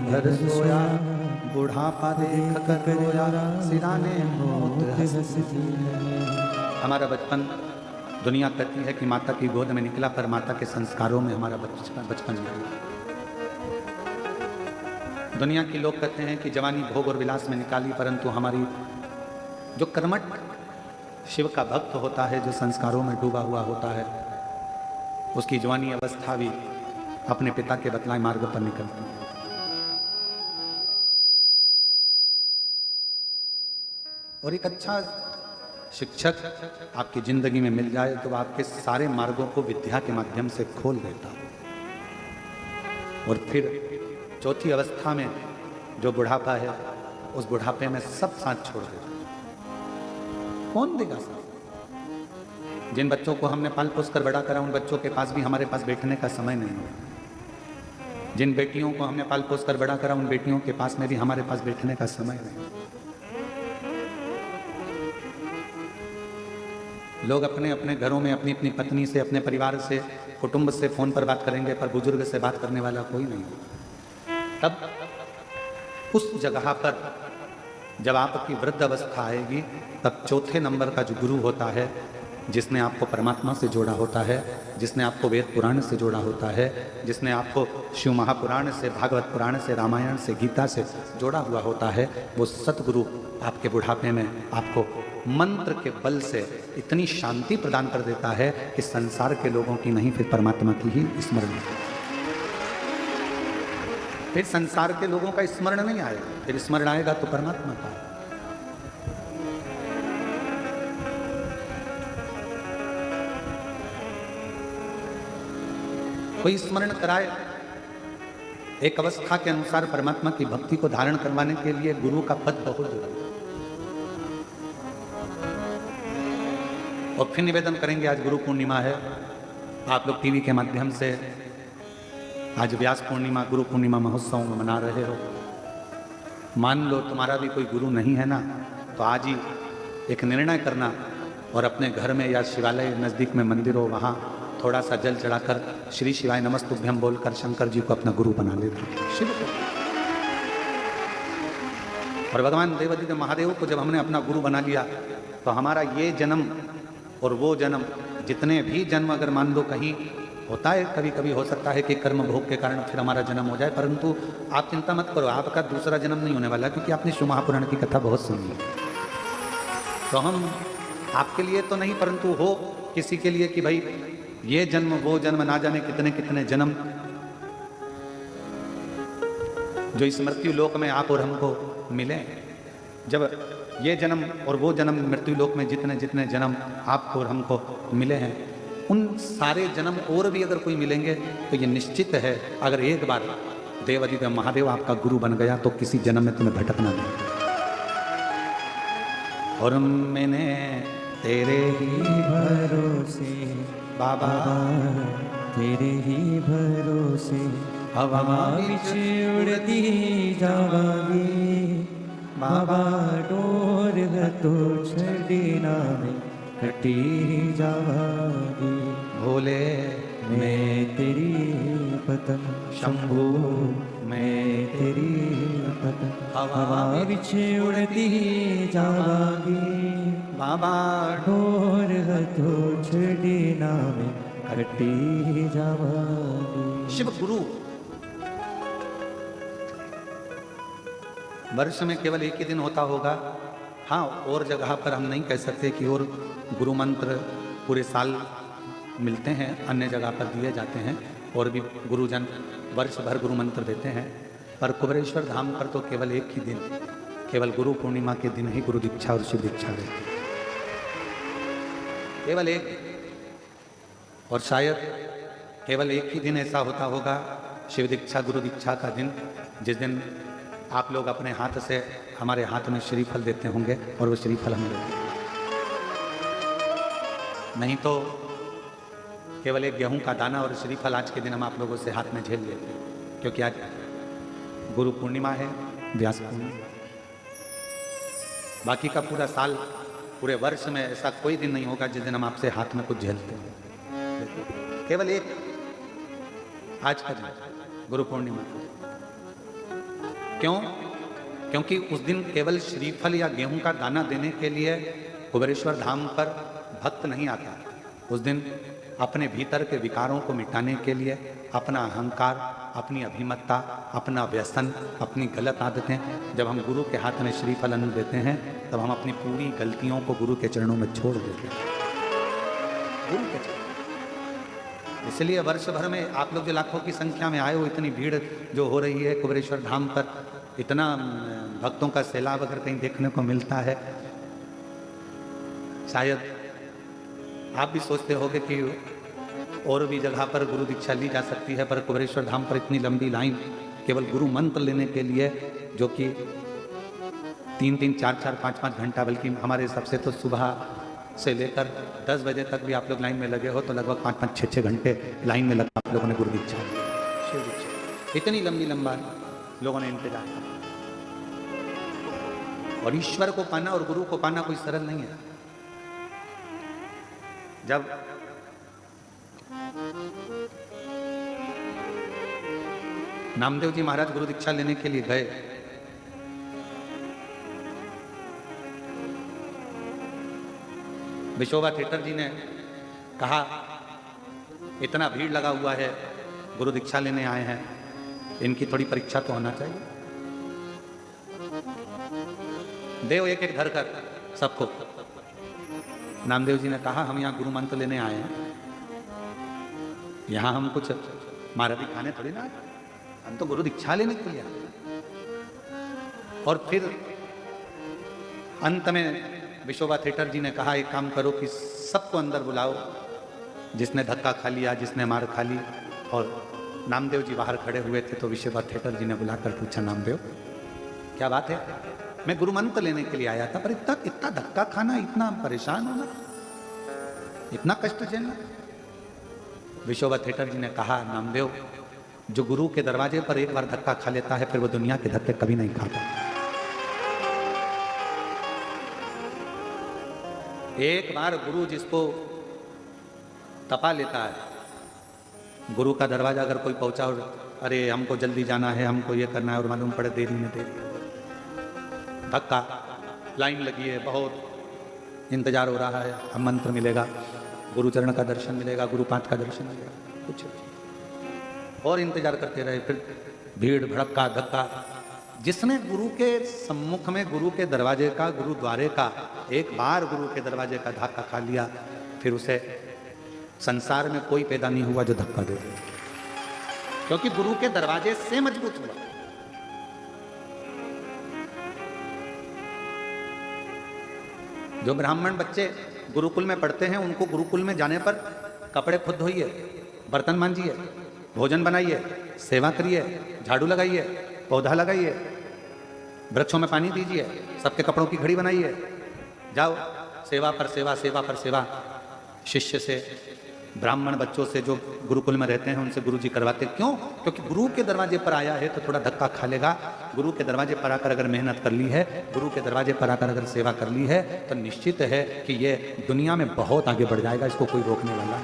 भर सोया, बुढ़ापा देख कर रोया, सिराने मौत हंसती है। हमारा बचपन, दुनिया कहती है कि माता की गोद में निकला, पर माता के संस्कारों में हमारा बचपन निकला। दुनिया के लोग कहते हैं कि जवानी भोग और विलास में निकाली, परंतु हमारी जो कर्मठ शिव का भक्त होता है, जो संस्कारों में डूबा हुआ होता है, उसकी जवानी अवस्था भी अपने पिता के बतलाए मार्ग पर निकलती है। और एक अच्छा शिक्षक आपकी जिंदगी में मिल जाए तो आपके सारे मार्गों को विद्या के माध्यम से खोल देता है। और फिर चौथी अवस्था में जो बुढ़ापा है, उस बुढ़ापे में सब साथ छोड़ देता है। कौन देगा साथ? जिन बच्चों को हमने पाल पोस कर बड़ा करा, उन बच्चों के पास भी हमारे पास बैठने का समय नहीं है। जिन बेटियों को हमने पाल पोस कर बड़ा करा, उन बेटियों के पास में भी हमारे पास बैठने का समय नहीं। लोग अपने अपने घरों में अपनी अपनी पत्नी से, अपने परिवार से, कुटुंब से फोन पर बात करेंगे, पर बुजुर्ग से बात करने वाला कोई नहीं। तब उस जगह पर जब आपकी वृद्ध अवस्था आएगी, तब चौथे नंबर का जो गुरु होता है, जिसने आपको परमात्मा से जोड़ा होता है, जिसने आपको वेद पुराण से जोड़ा होता है, जिसने आपको शिव महापुराण से, भागवत पुराण से, रामायण से, गीता से जोड़ा हुआ होता है, वो सतगुरु आपके बुढ़ापे में आपको मंत्र के बल से इतनी शांति प्रदान कर देता है कि संसार के लोगों की नहीं, फिर परमात्मा की ही स्मरण। फिर संसार के लोगों का स्मरण नहीं आएगा, फिर स्मरण आएगा तो परमात्मा का। कोई स्मरण कराए। एक अवस्था के अनुसार परमात्मा की भक्ति को धारण करवाने के लिए गुरु का पद बहुत जरूरी है। और फिर निवेदन करेंगे, आज गुरु पूर्णिमा है, आप लोग टीवी के माध्यम से आज व्यास पूर्णिमा, गुरु पूर्णिमा महोत्सव में मना रहे हो। मान लो तुम्हारा भी कोई गुरु नहीं है ना, तो आज ही एक निर्णय करना और अपने घर में या शिवालय नज़दीक में मंदिर हो, वहाँ थोड़ा सा जल चढ़ाकर श्री शिवाय नमस्तुभ्यम बोलकर शंकर जी को अपना गुरु बना लेते शिव को। और भगवान देवादिदेव महादेव को जब हमने अपना गुरु बना लिया, तो हमारा ये जन्म और वो जन्म, जितने भी जन्म अगर मान लो कहीं होता है, कभी कभी हो सकता है कि कर्म भोग के कारण फिर हमारा जन्म हो जाए, परंतु आप चिंता मत करो, आपका दूसरा जन्म नहीं होने वाला, क्योंकि आपने शिव महापुराण की कथा बहुत सुनी है। तो हम आपके लिए तो नहीं, परंतु हो किसी के लिए कि भाई ये जन्म वो जन्म, ना जाने कितने कितने जन्म जो इस मृत्यु लोक में आप और हमको मिले। जब ये जन्म और वो जन्म मृत्यु लोक में जितने जितने जन्म आपको और हमको मिले हैं, उन सारे जन्म और भी अगर कोई मिलेंगे तो ये निश्चित है, अगर एक बार देवादिदेव महादेव आपका गुरु बन गया तो किसी जन्म में तुम्हें भटकना नहीं। और मैंने तेरे ही भरोसे बाबा, तेरे ही भरोसे हवा विच उड़ती जावांगी बाबा, डोर तो छड़ी ना में कटी जावांगी। भोले मैं तेरी पतंग शंभू, मैं तेरी पतंग हवा विच उड़ती जावांगी बाबा, डोर तो छड़ी ना में कटी जावांगी। शिव गुरु वर्ष में केवल एक ही दिन होता होगा। हाँ, और जगह पर हम नहीं कह सकते कि और गुरु मंत्र पूरे साल मिलते हैं, अन्य जगह पर दिए जाते हैं, और भी गुरुजन वर्ष भर गुरु मंत्र देते हैं, पर कुबेरेश्वर धाम पर तो केवल एक ही दिन, केवल गुरु पूर्णिमा के दिन ही गुरु दीक्षा और शिव दीक्षा देते हैं, केवल एक। और शायद केवल एक ही दिन ऐसा होता होगा, शिव दीक्षा गुरु दीक्षा का दिन, जिस दिन आप लोग अपने हाथ से हमारे हाथ में श्रीफल देते होंगे और वो श्रीफल हम देते हैं। नहीं तो केवल एक गेहूं का दाना और श्रीफल आज के दिन हम आप लोगों से हाथ में झेल लेते हैं, क्योंकि आज गुरु पूर्णिमा है, व्यास पूर्णिमा। बाकी का पूरा साल, पूरे वर्ष में ऐसा कोई दिन नहीं होगा जिस दिन हम आपसे हाथ में कुछ झेलते हैं। केवल एक आज का दिन गुरु पूर्णिमा। क्यों? क्योंकि उस दिन केवल श्रीफल या गेहूं का दाना देने के लिए कुबेरेश्वर धाम पर भक्त नहीं आता। उस दिन अपने भीतर के विकारों को मिटाने के लिए, अपना अहंकार, अपनी अभिमत्ता, अपना व्यसन, अपनी गलत आदतें, जब हम गुरु के हाथ में श्रीफल अन्न देते हैं तब हम अपनी पूरी गलतियों को गुरु के चरणों में छोड़ देते हैं। गुरु के चरणों। इसलिए वर्ष भर में आप लोग जो लाखों की संख्या में आए हो, इतनी भीड़ जो हो रही है कुबेरेश्वर धाम पर, इतना भक्तों का सैलाब अगर कहीं देखने को मिलता है, शायद आप भी सोचते होगे कि और भी जगह पर गुरु दीक्षा ली जा सकती है, पर कुबेरेश्वर धाम पर इतनी लंबी लाइन केवल गुरु मंत्र लेने के लिए, जो कि 3-3, 4-4, 5-5 घंटा, बल्कि हमारे हिसाब से तो सुबह से लेकर 10 बजे तक भी आप लोग लाइन में लगे हो, तो लगभग 5-5, 6-6 घंटे लाइन में लगा आप लोगों ने गुरु दीक्षा ली, शिव दीक्षा। इतनी लंबा लोगों ने इंतजार किया। और ईश्वर को पाना और गुरु को पाना कोई सरल नहीं है। जब नामदेव जी महाराज गुरु दीक्षा लेने के लिए गए, विशोबा थिएटर जी ने कहा, इतना भीड़ लगा हुआ है, गुरु दीक्षा लेने आए हैं, इनकी थोड़ी परीक्षा तो होना चाहिए। देव एक एक धर कर सबको। नामदेव जी ने कहा, हम यहाँ गुरु मंत्र लेने आए हैं, यहाँ हम कुछ मारा दिखाने थोड़ी ना, हम तो गुरु दीक्षा लेने के लिए आए। और फिर अंत में विशोबा थिएटर जी ने कहा, एक काम करो कि सबको अंदर बुलाओ, जिसने धक्का खा लिया, जिसने मार खा ली। और नामदेव जी बाहर खड़े हुए थे, तो विशोबा थिएटर जी ने बुलाकर पूछा, नामदेव क्या बात है? मैं गुरु मंत्र लेने के लिए आया था, पर इतना धक्का खाना, इतना परेशान होना, इतना कष्ट झेलना। विशोबा थिएटर जी ने कहा, नामदेव, जो गुरु के दरवाजे पर एक बार धक्का खा लेता है, फिर वो दुनिया के धक्के कभी नहीं खाता। एक बार गुरु जिसको तपा लेता है, गुरु का दरवाजा अगर कोई पहुंचा और अरे हमको जल्दी जाना है, हमको ये करना है, और मालूम पड़े देरी में देरी, धक्का, लाइन लगी है, बहुत इंतजार हो रहा है, अब मंत्र मिलेगा, गुरु चरण का दर्शन मिलेगा, गुरु पांच का दर्शन मिलेगा, कुछ और इंतजार करते रहे। फिर भीड़ भड़का धक्का। जिसने गुरु के सम्मुख में, गुरु के दरवाजे का, गुरुद्वारे का, एक बार गुरु के दरवाजे का धक्का खा लिया, फिर उसे संसार में कोई पैदा नहीं हुआ जो धक्का दे, क्योंकि गुरु के दरवाजे से मजबूत हुआ। जो ब्राह्मण बच्चे गुरुकुल में पढ़ते हैं, उनको गुरुकुल में जाने पर कपड़े खुद धोइए, बर्तन मांजिए, भोजन बनाइए, सेवा करिए, झाड़ू लगाइए, पौधा लगाइए, वृक्षों में पानी दीजिए, सबके कपड़ों की घड़ी बनाइए, जाओ सेवा पर सेवा, सेवा पर सेवा। शिष्य से, ब्राह्मण बच्चों से जो गुरुकुल में रहते हैं, उनसे गुरु जी करवाते। क्यों? क्योंकि गुरु के दरवाजे पर आया है तो थोड़ा धक्का खा लेगा। गुरु के दरवाजे पर आकर अगर मेहनत कर ली है, गुरु के दरवाजे पर आकर अगर सेवा कर ली है, तो निश्चित है कि ये दुनिया में बहुत आगे बढ़ जाएगा, इसको कोई रोकने वाला